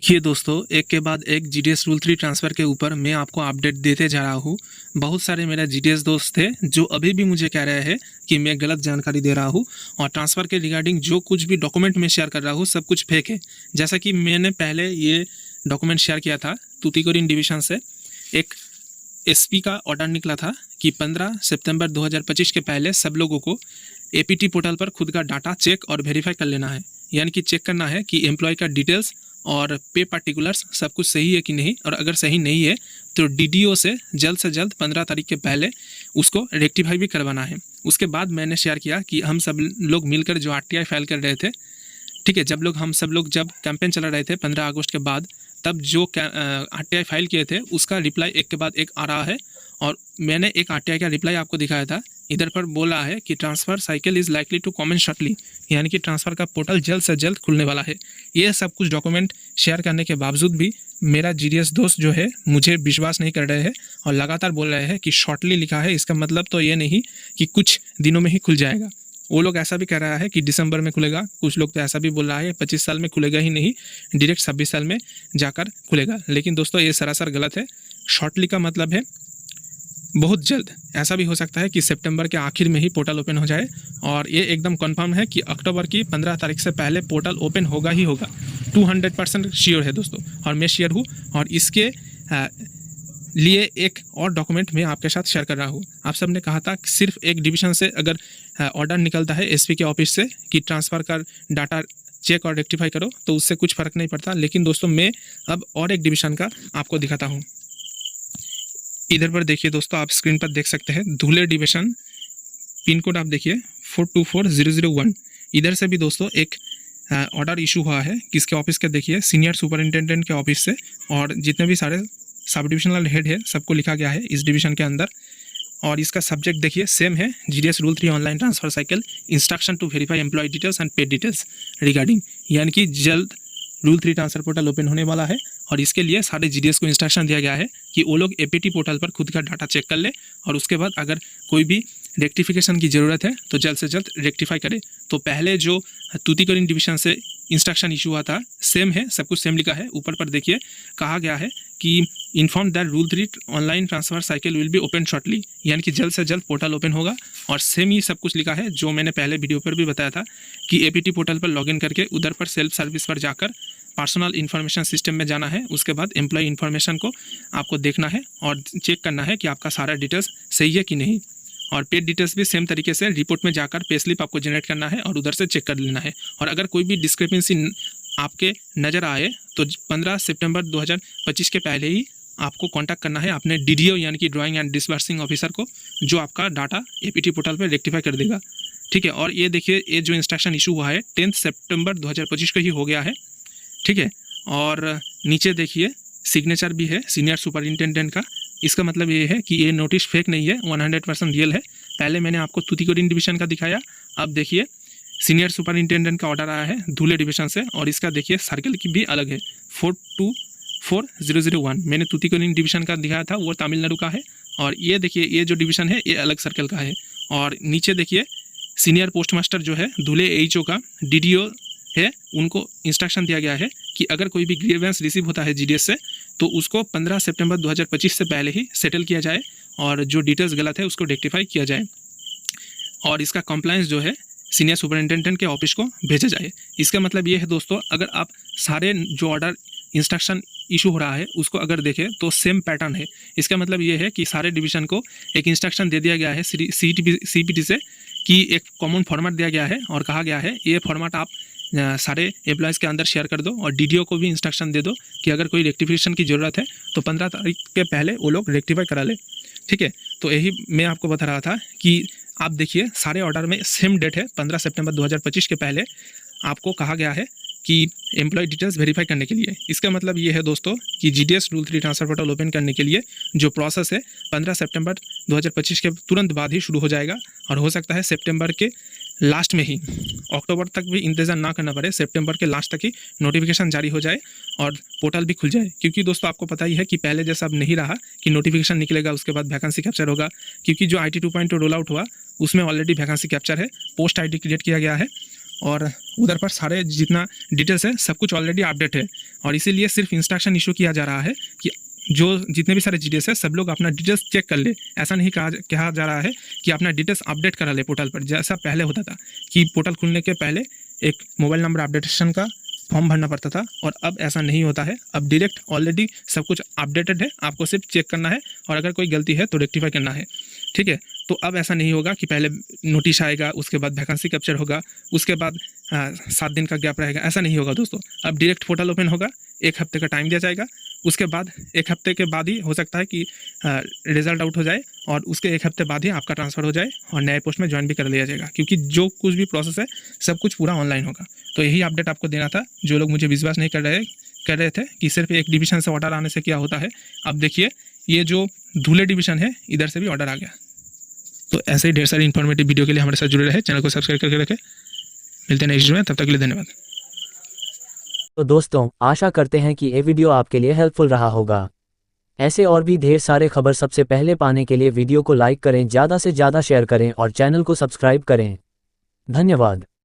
देखिए दोस्तों, एक के बाद एक जीडीएस रूल 3 ट्रांसफ़र के ऊपर मैं आपको अपडेट देते जा रहा हूँ। बहुत सारे मेरा जीडीएस दोस्त थे जो अभी भी मुझे कह रहे हैं कि मैं गलत जानकारी दे रहा हूँ और ट्रांसफ़र के रिगार्डिंग जो कुछ भी डॉक्यूमेंट मैं शेयर कर रहा हूँ सब कुछ फेक है। जैसा कि मैंने पहले ये डॉक्यूमेंट शेयर किया था, तूतीकोरिन डिवीज़न से एक एसपी का ऑर्डर निकला था कि 15 सितंबर 2025 के पहले सब लोगों को एपीटी पोर्टल पर खुद का डाटा चेक और वेरीफाई कर लेना है। यानी कि चेक करना है कि एम्प्लॉय का डिटेल्स और पे पार्टिकुलर्स सब कुछ सही है कि नहीं, और अगर सही नहीं है तो डीडीओ से जल्द 15 तारीख के पहले उसको रेक्टिफाई भी करवाना है। उसके बाद मैंने शेयर किया कि हम सब लोग मिलकर जो आरटीआई फाइल कर रहे थे, ठीक है, जब कैंपेन चला रहे थे 15 अगस्त के बाद, तब जो आरटीआई फाइल किए थे उसका रिप्लाई एक के बाद एक आ रहा है। और मैंने एक आरटीआई का रिप्लाई आपको दिखाया था, इधर पर बोला है कि transfer cycle is likely to commence shortly, यानी कि ट्रांसफ़र का पोर्टल जल्द से जल्द खुलने वाला है। ये सब कुछ डॉक्यूमेंट शेयर करने के बावजूद भी मेरा जीडीएस दोस्त जो है मुझे विश्वास नहीं कर रहे हैं और लगातार बोल रहे हैं कि शॉर्टली लिखा है, इसका मतलब तो ये नहीं कि कुछ दिनों में ही खुल जाएगा। वो लोग ऐसा भी कह रहा है कि दिसंबर में खुलेगा, कुछ लोग तो ऐसा भी बोल रहा है 25 साल में खुलेगा ही नहीं, डायरेक्ट 26 साल में जाकर खुलेगा। लेकिन दोस्तों ये सरासर गलत है। शॉर्टली का मतलब है बहुत जल्द। ऐसा भी हो सकता है कि सितंबर के आखिर में ही पोर्टल ओपन हो जाए, और ये एकदम कंफर्म है कि अक्टूबर की 15 तारीख से पहले पोर्टल ओपन होगा ही होगा। 200% श्योर है दोस्तों, और मैं श्योर हूँ। और इसके लिए एक और डॉक्यूमेंट मैं आपके साथ शेयर कर रहा हूँ। आप सब ने कहा था कि सिर्फ एक डिवीज़न से अगर ऑर्डर निकलता है एसपी के ऑफिस से कि ट्रांसफ़र कर डाटा चेक और रेक्टिफाई करो, तो उससे कुछ फ़र्क नहीं पड़ता। लेकिन दोस्तों मैं अब और एक डिवीज़न का आपको दिखाता हूँ। इधर पर देखिए दोस्तों, आप स्क्रीन पर देख सकते हैं धुले डिवीज़न, पिन कोड आप देखिए 424001। इधर से भी दोस्तों एक ऑर्डर इशू हुआ है। किसके ऑफिस के देखिए, सीनियर सुपरिंटेंडेंट के ऑफिस से, और जितने भी सारे सब डिविजनल हेड है सबको लिखा गया है इस डिवीज़न के अंदर। और इसका सब्जेक्ट देखिए सेम है, GDS rule 3 online transfer cycle instruction to verify employ details and pay details regarding, यानी कि जल्द रूल 3 ट्रांसफर पोर्टल ओपन होने वाला है। और इसके लिए सारे जीडीएस को इंस्ट्रक्शन दिया गया है कि वो लोग एपीटी पोर्टल पर खुद का डाटा चेक कर ले, और उसके बाद अगर कोई भी रेक्टिफिकेशन की ज़रूरत है तो जल्द से जल्द रेक्टिफाई करे। तो पहले जो तूतीकोरिन डिवीज़न से इंस्ट्रक्शन इशू हुआ था सेम है, सब कुछ सेम लिखा है। ऊपर पर देखिए कहा गया है कि inform that rule 3 online transfer cycle will be open shortly, यानी कि जल्द से जल्द पोर्टल ओपन होगा। और सेम ही सब कुछ लिखा है जो मैंने पहले वीडियो पर भी बताया था कि एपीटी पोर्टल पर लॉगिन करके उधर पर सेल्फ सर्विस पर जाकर पर्सनल इन्फॉर्मेशन सिस्टम में जाना है। उसके बाद एम्प्लॉय इन्फॉर्मेशन को आपको देखना है और चेक करना है कि आपका सारा डिटेल्स सही है कि नहीं। और पेड डिटेल्स भी सेम तरीके से रिपोर्ट में जाकर पे स्लिप आपको जनरेट करना है और उधर से चेक कर लेना है। और अगर कोई भी डिस्क्रिपेंसी आपके नज़र आए तो 15 सितंबर 2025 के पहले ही आपको कांटेक्ट करना है अपने डीडीओ यानी कि ड्राइंग एंड डिसबर्सिंग ऑफिसर को, जो आपका डाटा एपीटी पोर्टल पर रेक्टिफाई कर देगा। ठीक है, और ये देखिए ये जो इंस्ट्रक्शन इशू हुआ है 10 सितंबर 2025 को ही हो गया है। ठीक है, और नीचे देखिए सिग्नेचर भी है सीनियर सुपरिंटेंडेंट का। इसका मतलब ये है कि ये नोटिस फेक नहीं है, 100% रियल है। पहले मैंने आपको तूतीकोरिन डिवीज़न का दिखाया, अब देखिए सीनियर सुपरिंटेंडेंट का ऑर्डर आया है धुले डिवीज़न से, और इसका देखिए सर्कल की भी अलग है 424001। मैंने तूतीकोरिन डिवीज़न का दिखाया था, वो तमिलनाडु का है। और ये देखिए ये जो डिवीज़न है ये अलग सर्कल का है। और नीचे देखिए सीनियर पोस्टमास्टर जो है धुले एचओ का डीडीओ है, उनको इंस्ट्रक्शन दिया गया है कि अगर कोई भी ग्रीवेंस रिसीव होता है जीडीएस से तो उसको 15 सितंबर 2025 से पहले ही सेटल किया जाए, और जो डिटेल्स गलत है उसको रेक्टिफाई किया जाए, और इसका कंप्लायंस जो है सीनियर सुपरिंटेंडेंट के ऑफिस को भेजा जाए। इसका मतलब ये है दोस्तों, अगर आप सारे जो ऑर्डर इंस्ट्रक्शन इशू हो रहा है उसको अगर देखें तो सेम पैटर्न है। इसका मतलब ये है कि सारे डिवीज़न को एक इंस्ट्रक्शन दे दिया गया है सीपीटी से कि एक कॉमन फॉर्मेट दिया गया है, और कहा गया है ये फॉर्मेट आप सारे एम्प्लॉयज़ के अंदर शेयर कर दो, और डीडीओ को भी इंस्ट्रक्शन दे दो कि अगर कोई रेक्टिफिकेशन की ज़रूरत है तो 15 तारीख के पहले वो लोग रेक्टिफाई करा ले। ठीक है, तो यही मैं आपको बता रहा था कि आप देखिए सारे ऑर्डर में सेम डेट है, 15 सितंबर 2025 के पहले आपको कहा गया है कि एम्प्लॉय डिटेल्स वेरीफाई करने के लिए। इसका मतलब ये है दोस्तों कि GDS rule 3 transfer portal open करने के लिए जो प्रोसेस है 15 सितंबर 2025 के तुरंत बाद ही शुरू हो जाएगा, और हो सकता है सितंबर के लास्ट में ही, अक्टूबर तक भी इंतज़ार ना करना पड़े, सितंबर के लास्ट तक ही नोटिफिकेशन जारी हो जाए और पोर्टल भी खुल जाए। क्योंकि दोस्तों आपको पता ही है कि पहले जैसा अब नहीं रहा कि नोटिफिकेशन निकलेगा उसके बाद वैकेंसी कैप्चर होगा, क्योंकि जो IT 2.2 रोल आउट हुआ उसमें ऑलरेडी वैकेंसी कैप्चर है, पोस्ट ID क्रिएट किया गया है, और उधर पर सारे जितना डिटेल्स है सब कुछ ऑलरेडी अपडेट है। और इसीलिए सिर्फ इंस्ट्रक्शन इशू किया जा रहा है कि जो जितने भी सारे जीडीएस है सब लोग अपना डिटेल्स चेक कर ले। ऐसा नहीं कहा जा रहा है कि अपना डिटेल्स अपडेट करा ले पोर्टल पर, जैसा पहले होता था कि पोर्टल खुलने के पहले एक मोबाइल नंबर अपडेटेशन का फॉर्म भरना पड़ता था। और अब ऐसा नहीं होता है, अब डायरेक्ट ऑलरेडी सब कुछ अपडेटेड है, आपको सिर्फ चेक करना है और अगर कोई गलती है तो रेक्टिफाई करना है। ठीक है, तो अब ऐसा नहीं होगा कि पहले नोटिस आएगा, उसके बाद वैकेंसी कैप्चर होगा, उसके बाद 7 दिन का गैप रहेगा। ऐसा नहीं होगा दोस्तों, अब डायरेक्ट पोर्टल ओपन होगा, 1 हफ्ते का टाइम दिया जाएगा। उसके बाद 1 हफ्ते के बाद ही हो सकता है कि रिजल्ट आउट हो जाए और उसके 1 हफ्ते बाद ही आपका ट्रांसफ़र हो जाए और नए पोस्ट में ज्वाइन भी कर लिया जाएगा, क्योंकि जो कुछ भी प्रोसेस है सब कुछ पूरा ऑनलाइन होगा। तो यही अपडेट आपको देना था। जो लोग मुझे विश्वास नहीं कर रहे थे कि सिर्फ एक डिवीज़न से ऑर्डर आने से क्या होता है, अब देखिए ये जो धुले डिवीज़न है इधर से भी ऑर्डर आ गया। तो ऐसे ही ढेर सारी इन्फॉर्मेटिव वीडियो के लिए हमारे साथ जुड़े रहे, चैनल को सब्सक्राइब करके रखें। मिलते हैं नेक्स्ट वीडियो में, तब तक के लिए धन्यवाद। तो दोस्तों, आशा करते हैं कि ये वीडियो आपके लिए हेल्पफुल रहा होगा। ऐसे और भी ढेर सारे खबर सबसे पहले पाने के लिए वीडियो को लाइक करें, ज़्यादा से ज़्यादा शेयर करें और चैनल को सब्सक्राइब करें। धन्यवाद।